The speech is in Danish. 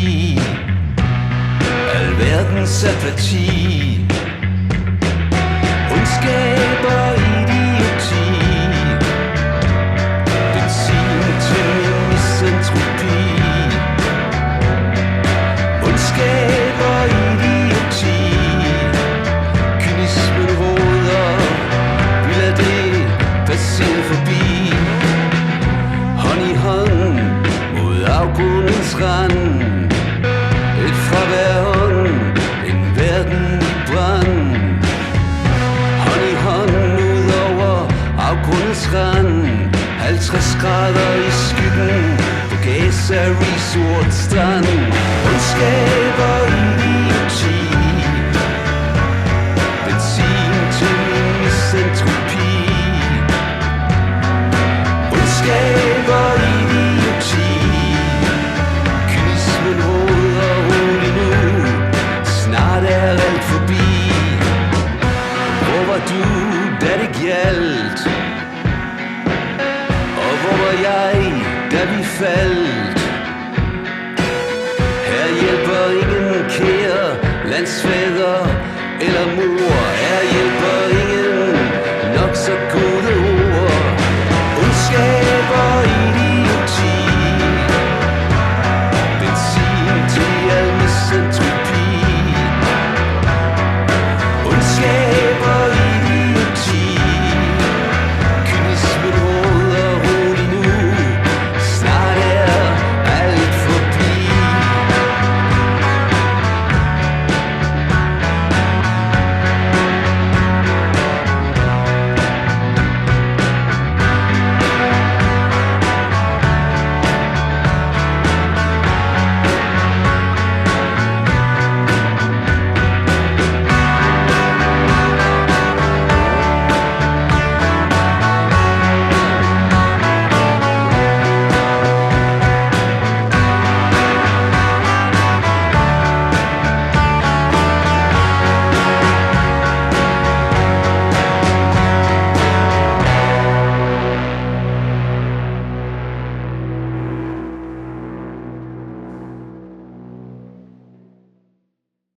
forbi. Alverdens apati, ondskab og idioti, benzin til min misantropi. Ondskab og idioti, kynismen råder, vi lader det passere forbi. Hånd i hånd mod afgrundens rand, et fravær hånd, en verden i brand. Hånd i hånd ud over afgrundens rand, 50 grader i skyggen på Gaza Resort strand. Ondskab og idioti, benzin til min misantropi. Ondskab og idioti, kynismen råder roligt nu, snart er alt forbi. Hvor var du, da det gjaldt? Og hvor var jeg, da vi faldt? Her hjælper ingen kære landsfader eller mor.